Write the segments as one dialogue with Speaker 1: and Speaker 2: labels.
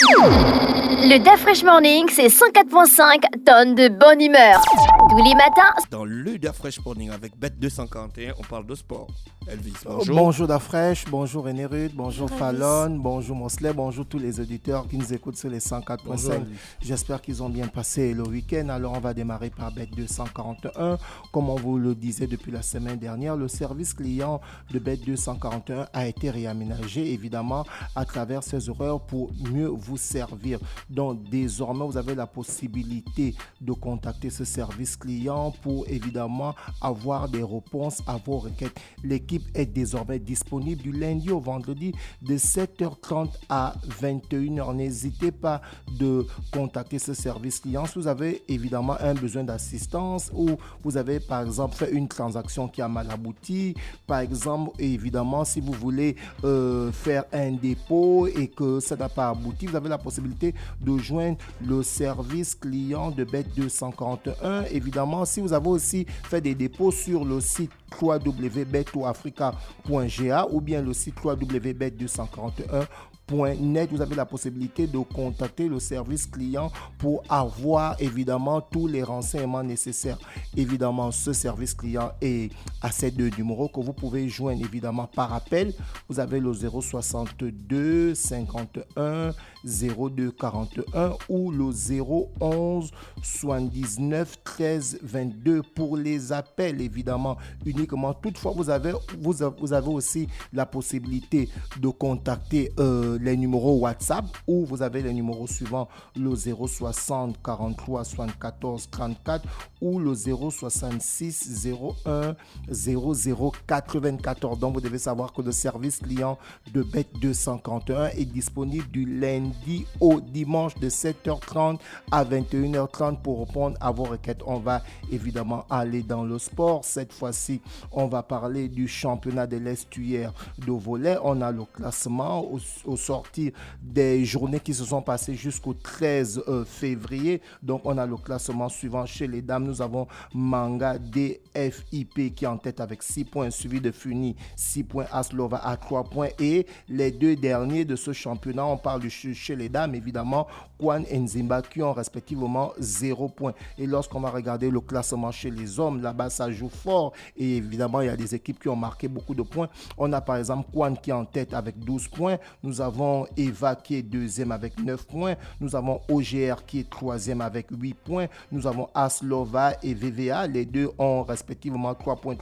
Speaker 1: Le DaFresh Morning, c'est 104.5 tonnes de bonne humeur. Tous les matins.
Speaker 2: Dans le DaFresh Morning avec Bet 241, on parle de sport. Elvis, bonjour.
Speaker 3: Bonjour DaFresh, bonjour René Ruth, bonjour Fallon, bonjour Mosley, bonjour tous les auditeurs qui nous écoutent sur les 104.5. J'espère qu'ils ont bien passé le week-end. Alors on va démarrer par Bet 241. Comme on vous le disait depuis la semaine dernière, le service client de Bet 241 a été réaménagé évidemment à travers ces horaires pour mieux vous servir. Donc désormais vous avez la possibilité de contacter ce service client pour évidemment avoir des réponses à vos requêtes. L'équipe est désormais disponible du lundi au vendredi de 7h30 à 21h. N'hésitez pas de contacter ce service client si vous avez évidemment un besoin d'assistance ou vous avez par exemple fait une transaction qui a mal abouti. Par exemple, évidemment, si vous voulez faire un dépôt et que ça n'a pas abouti, vous avez la possibilité de joindre le service client de Bet 241. Évidemment, si vous avez aussi fait des dépôts sur le site www.betoafrica.ga ou bien le site www.bet241.net, vous avez la possibilité de contacter le service client pour avoir évidemment tous les renseignements nécessaires. Évidemment, ce service client est à ces deux numéros que vous pouvez joindre évidemment par appel. Vous avez le 062 51 02 41 ou le 011 79 13 22 pour les appels évidemment uniquement. Toutefois, vous avez aussi la possibilité de contacter les numéros WhatsApp ou vous avez les numéros suivants, le 060 43 74 34 ou le 066 01 00 94. Donc vous devez savoir que le service client de Bet 241 est disponible du lundi au dimanche de 7h30 à 21h30 pour répondre à vos requêtes. On va évidemment aller dans le sport. Cette fois-ci, on va parler du championnat de l'estuaire de volley. On a le classement au sortir des journées qui se sont passées jusqu'au 13 février. Donc, on a le classement suivant chez les dames. Nous avons Manga DFIP qui est en tête avec 6 points, suivi de Funi, 6 points, Aslova à 3 points. Et les deux derniers de ce championnat, on parle chez les dames, évidemment, Kwan et Nzimba qui ont respectivement 0 points. Et lorsqu'on va regarder le classement chez les hommes, là-bas, ça joue fort. Et évidemment, il y a des équipes qui ont marqué beaucoup de points. On a par exemple Kwan qui est en tête avec 12 points. Nous avons Eva qui est deuxième avec 9 points. Nous avons OGR qui est troisième avec 8 points. Nous avons Aslova et VVA. Les deux ont respectivement 3 points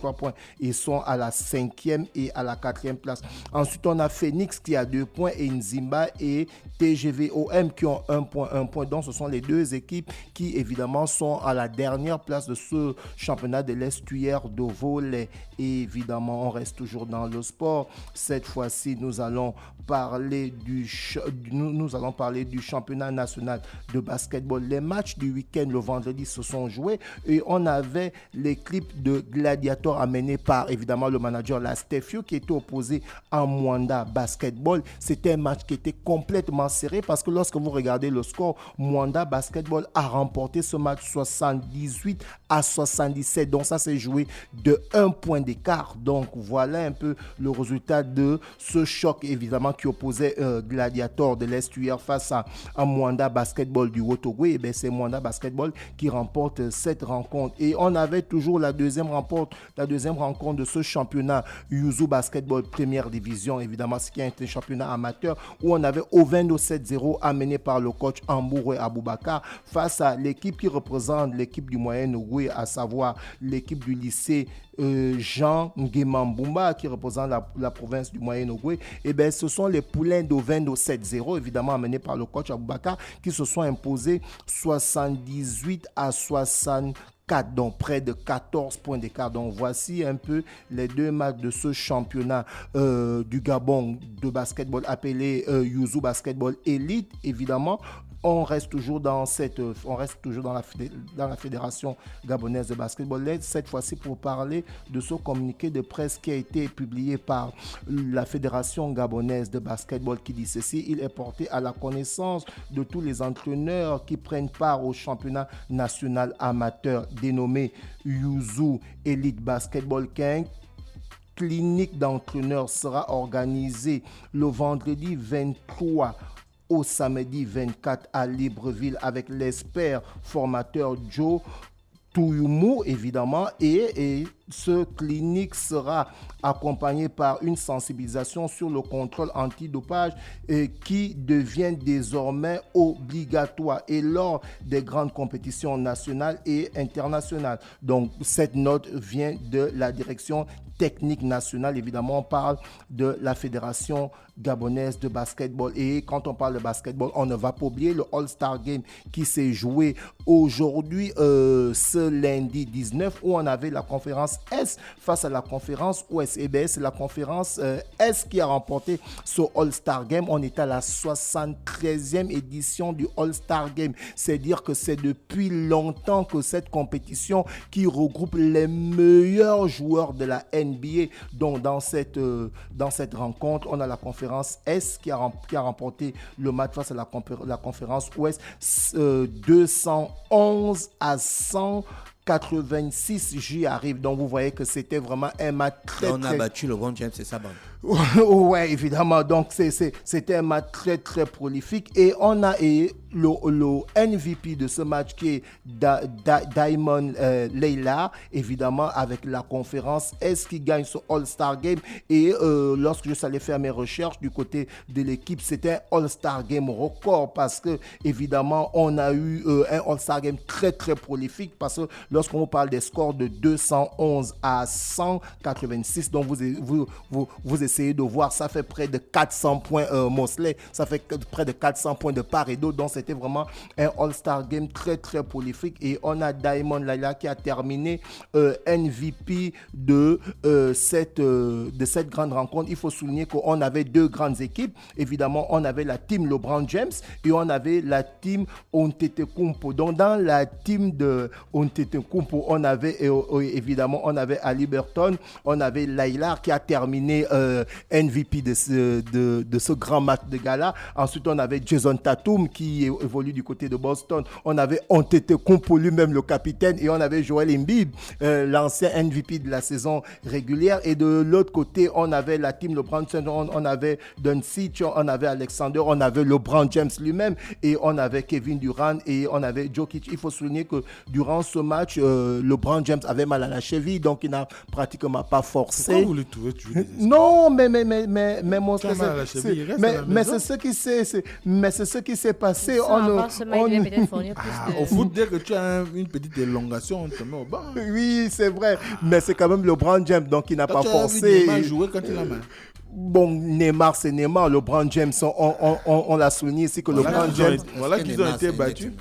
Speaker 3: et sont à la 5e et à la 4e place. Ensuite, on a Phoenix qui a 2 points et Nzimba et TGVOM qui ont 1 point. Donc, ce sont les deux équipes qui, évidemment, sont à la dernière place de ce championnat de l'estuaire de volley. Et évidemment, on reste toujours dans le sport. Cette fois-ci, nous allons parler du championnat national de basketball. Les matchs du week-end, le vendredi, se sont joués et on avait l'équipe de Gladiator amenée par, évidemment, le manager Lastefio qui était opposé à Mwanda Basketball. C'était un match qui était complètement serré parce que lorsque vous regardez le score, Mwanda Basketball a remporté ce match 78 à 77. Donc ça s'est joué de 1 point d'écart. Donc voilà un peu le résultat de ce choc évidemment qui opposait Gladiator de l'estuaire face à Mwanda Basketball du Wotogwe. Et bien c'est Mwanda Basketball qui remporte cette rencontre. Et on avait toujours la deuxième rencontre de ce championnat Yuzu Basketball Première Division, évidemment ce qui a été un championnat amateur où on avait Ovendo 7-0 amené par le coach Ambouré Aboubakar face à l'équipe qui représente l'équipe du Moyen-Ogooué, à savoir l'équipe du lycée Jean Nguemambumba qui représente la province du Moyen-Ogooué. Et bien ce sont les poulains d'Ovendo 7-0 évidemment amenés par le coach Aboubakar qui se sont imposés 78 à 64, donc près de 14 points d'écart. Donc voici un peu les deux matchs de ce championnat du Gabon de basketball appelé Yuzu Basketball Elite. Évidemment, on reste toujours dans la fédération gabonaise de basketball, cette fois-ci pour parler de ce communiqué de presse qui a été publié par la fédération gabonaise de basketball qui dit ceci: il est porté à la connaissance de tous les entraîneurs qui prennent part au championnat national amateur dénommé Yuzu Elite Basketball King. Clinique d'entraîneurs sera organisée le vendredi 23 au samedi 24 à Libreville avec l'expert formateur Joe Touyumu, évidemment, et ce clinique sera accompagné par une sensibilisation sur le contrôle antidopage qui devient désormais obligatoire et lors des grandes compétitions nationales et internationales. Donc, cette note vient de la direction technique nationale. Évidemment, on parle de la Fédération gabonaise de basketball. Et quand on parle de basketball, on ne va pas oublier le All-Star Game qui s'est joué aujourd'hui, ce lundi 19, où on avait la conférence S face à la conférence Ouest. Et bien, c'est la conférence S qui a remporté ce All-Star Game. On est à la 73e édition du All-Star Game. C'est dire que c'est depuis longtemps que cette compétition qui regroupe les meilleurs joueurs de la NBA. Donc, dans cette rencontre, on a la conférence S qui a remporté le match face à la conférence Ouest 211 à 186, j'y arrive. Donc, vous voyez que c'était vraiment un match très...
Speaker 2: On a battu LeBron James et sa bande.
Speaker 3: Ouais, évidemment. Donc, c'était un match très, très prolifique. Et on a le MVP de ce match qui est Diamond Leila, évidemment, avec la conférence S qui gagne ce All-Star Game. Et lorsque je suis allé faire mes recherches du côté de l'équipe, c'était un All-Star Game record parce que, évidemment, on a eu un All-Star Game très, très prolifique parce que lorsqu'on parle des scores de 211 à 186, donc vous essayez de voir, ça fait près de 400 points Mosley, ça fait près de 400 points de part et d'autre, donc c'était vraiment un All-Star Game très très prolifique et on a Diamond Laila qui a terminé MVP de cette grande rencontre. Il faut souligner qu'on avait deux grandes équipes, évidemment on avait la team LeBron James et on avait la team Antetokounmpo. Donc dans la team de Antetokounmpo, on avait évidemment on avait Ali Burton, on avait Laila qui a terminé MVP de ce grand match de gala. Ensuite, on avait Jason Tatum qui évolue du côté de Boston. On avait Antetokounmpo lui-même, le capitaine, et on avait Joel Embiid, l'ancien MVP de la saison régulière. Et de l'autre côté, on avait la team LeBron James, on avait Doncic, on avait Alexander, on avait LeBron James lui-même, et on avait Kevin Durant et on avait Jokic. Il faut souligner que durant ce match, LeBron James avait mal à la cheville, donc il n'a pratiquement pas forcé.
Speaker 4: Pourquoi vous le trouvez toujours désespéré?
Speaker 3: Non, mais mon
Speaker 4: c'est ce qui s'est passé. Au foot, dès que tu as une petite élongation, on te met au banc.
Speaker 3: Oui, c'est vrai. Mais c'est quand même LeBron James, donc il n'a pas forcé.
Speaker 4: Neymar jouer quand il a mal.
Speaker 3: Bon, Neymar, c'est Neymar. LeBron James, on l'a souligné ici que LeBron James...
Speaker 4: Voilà qu'ils ont été battus.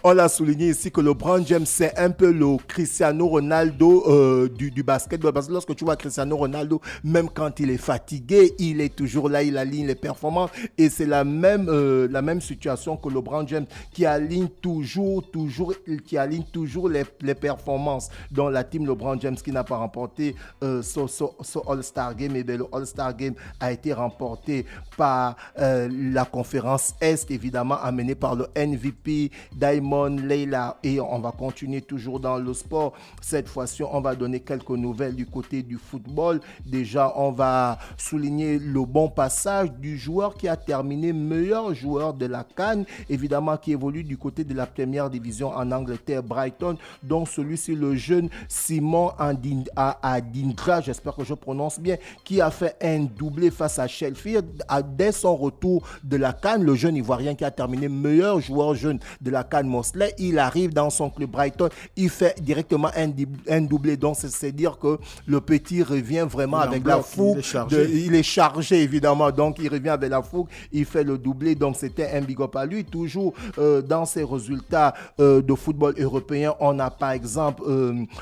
Speaker 3: On l'a souligné ici que LeBron James, c'est un peu le Cristiano Ronaldo du basketball. Parce que lorsque tu vois Cristiano Ronaldo, même quand il est fatigué, il est toujours là, il aligne les performances. Et c'est la même situation que LeBron James qui aligne toujours les performances. Dans la team LeBron James qui n'a pas remporté ce All-Star Game. Et bien, le All-Star Game a été remporté par la conférence Est, évidemment, amenée par le MVP Diamond Leila. Et on va continuer toujours dans le sport. Cette fois-ci, on va donner quelques nouvelles du côté du football. Déjà, on va souligner le bon passage du joueur qui a terminé meilleur joueur de la CAN, évidemment qui évolue du côté de la première division en Angleterre, Brighton. Donc celui-ci, le jeune Simon Adingra, j'espère que je prononce bien, qui a fait un doublé face à Sheffield dès son retour de la CAN. Le jeune Ivoirien qui a terminé meilleur joueur jeune de la CAN Mosley, il arrive dans son club Brighton, il fait directement un doublé. Donc c'est dire que le petit revient vraiment avec la fougue. Il est chargé évidemment, donc il revient avec la fougue, il fait le doublé. Donc c'était un big up à lui. Toujours dans ses résultats de football européen, on a par exemple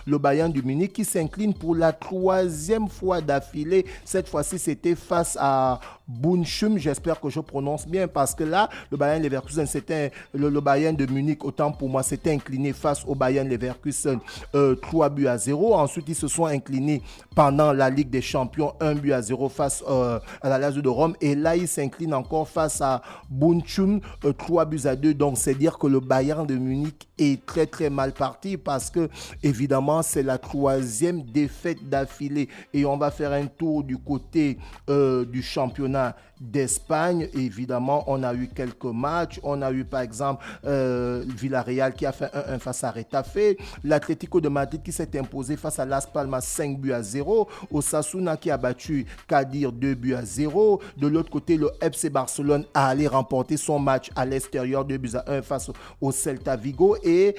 Speaker 3: le Bayern de Munich qui s'incline pour la 3e fois d'affilée. Cette fois-ci c'était face à Bochum, j'espère que je prononce bien, parce que là le Bayern Leverkusen Leverkusen, c'était le Bayern de Munich, autant pour moi, s'était incliné face au Bayern Leverkusen 3-0. Ensuite, ils se sont inclinés pendant la Ligue des Champions 1-0 face à la Lazio de Rome. Et là, ils s'inclinent encore face à Bochum 3-2. Donc, c'est dire que le Bayern de Munich est très, très mal parti parce que, évidemment, c'est la 3e défaite d'affilée. Et on va faire un tour du côté du championnat d'Espagne. Évidemment, on a eu quelques matchs. On a eu, par exemple, Villarreal qui a fait 1-1 face à Retafe. L'Atlético de Madrid qui s'est imposé face à Las Palmas 5-0. Osasuna qui a battu Kadir 2-0. De l'autre côté, le FC Barcelone a allé remporter son match à l'extérieur 2-1 face au Celta Vigo. Et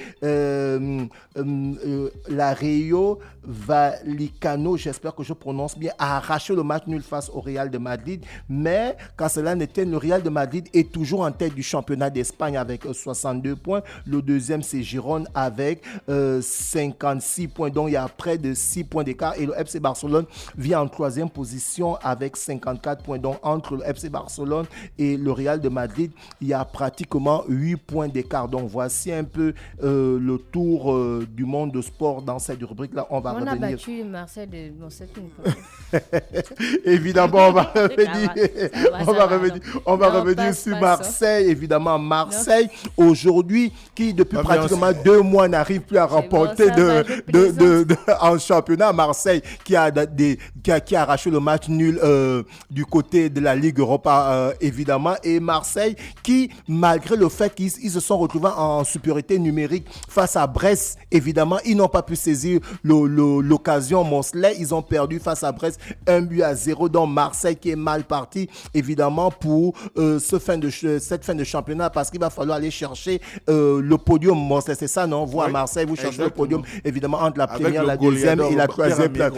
Speaker 3: la Rayo Vallecano, j'espère que je prononce bien, a arraché le match nul face au Real de Madrid. Mais quand cela n'était, le Real de Madrid est toujours en tête du championnat d'Espagne avec 62 points. Le deuxième, c'est Girone avec 56 points. Donc, il y a près de 6 points d'écart. Et le FC Barcelone vient en 3e position avec 54 points. Donc, entre le FC Barcelone et le Real de Madrid, il y a pratiquement 8 points d'écart. Donc, voici un peu le tour du monde de sport dans cette rubrique-là. On va revenir.
Speaker 5: On a battu Marseille de Bonseton.
Speaker 3: Évidemment, on va revenir. On va revenir sur Marseille. Évidemment, Marseille, aujourd'hui, qui depuis pratiquement 2 mois n'arrive plus à remporter en championnat. Marseille qui a arraché le match nul du côté de la Ligue Europa, évidemment. Et Marseille qui, malgré le fait qu'ils se sont retrouvés en supériorité numérique face à Brest, évidemment, ils n'ont pas pu saisir l'occasion Moncelet. Ils ont perdu face à Brest 1-0. Donc Marseille qui est mal parti, évidemment, pour cette fin de championnat, parce qu'il va falloir aller chercher le podium. Moncelet, c'est ça, non? Vous à Marseille, vous cherchez le podium, évidemment, entre la première, la deuxième et la troisième place.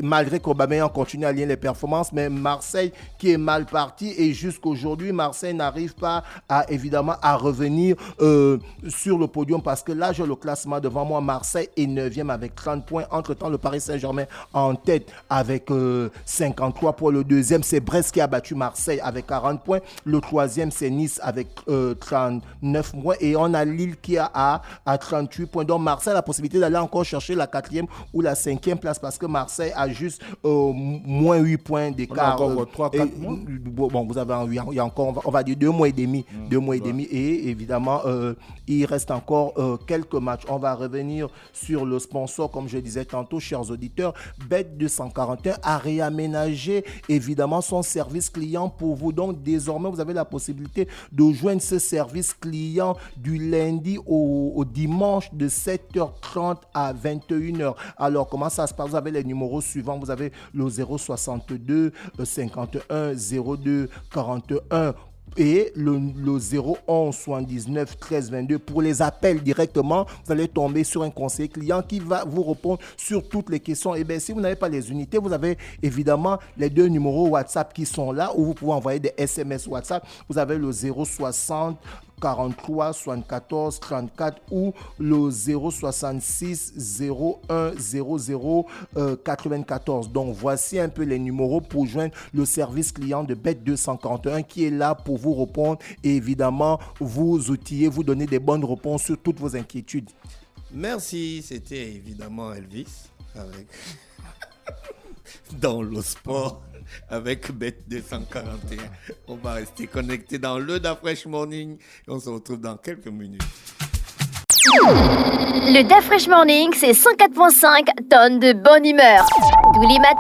Speaker 3: Malgré qu'Aubameyang continue à lier les performances, mais Marseille qui est mal parti, et jusqu'aujourd'hui, Marseille n'arrive pas évidemment à revenir sur le podium, parce que là, j'ai le classement devant moi. Marseille est 9e avec 30 points. Entre-temps, le Paris Saint-Germain en tête avec 53 points. Le deuxième, c'est Brest qui a battu Marseille avec 40 points. Le troisième, c'est Nice avec 39 points. Et on a Lille qui a à 38 points. Donc, Marseille a la possibilité d'aller encore chercher la 4e ou la 5e place, parce que Marseille a juste moins 8 points d'écart.
Speaker 4: On a encore 3-4 mois.
Speaker 3: Bon, vous avez il y a encore, on va dire 2 mois et demi. 2 mois et demi. Et évidemment, il reste encore quelques matchs. On va revenir sur le sponsor, comme je disais tantôt, chers auditeurs. Bet241 a réaménagé évidemment son service client pour vous. Donc, désormais, vous avez la possibilité de joindre ce service client du lundi au dimanche de 7h30 à 21h. Alors, comment ça se passe? Vous avez les numéros suivants. Vous avez le 062 51 02 41 et le 011 79 13 22. Pour les appels directement, vous allez tomber sur un conseiller client qui va vous répondre sur toutes les questions. Et bien, si vous n'avez pas les unités, vous avez évidemment les 2 numéros WhatsApp qui sont là, où vous pouvez envoyer des SMS WhatsApp. Vous avez le 060 43 74 34 ou le 066 01 00 94. Donc voici un peu les numéros pour joindre le service client de Bet241 qui est là pour vous répondre et évidemment vous outiller, vous donner des bonnes réponses sur toutes vos inquiétudes.
Speaker 2: Merci, c'était évidemment Elvis avec dans le sport avec Bet241. On va rester connecté dans le Da Fresh Morning et on se retrouve dans quelques minutes.
Speaker 1: Le Da Fresh Morning, c'est 104.5 tonnes de bonne humeur. Tous les matins,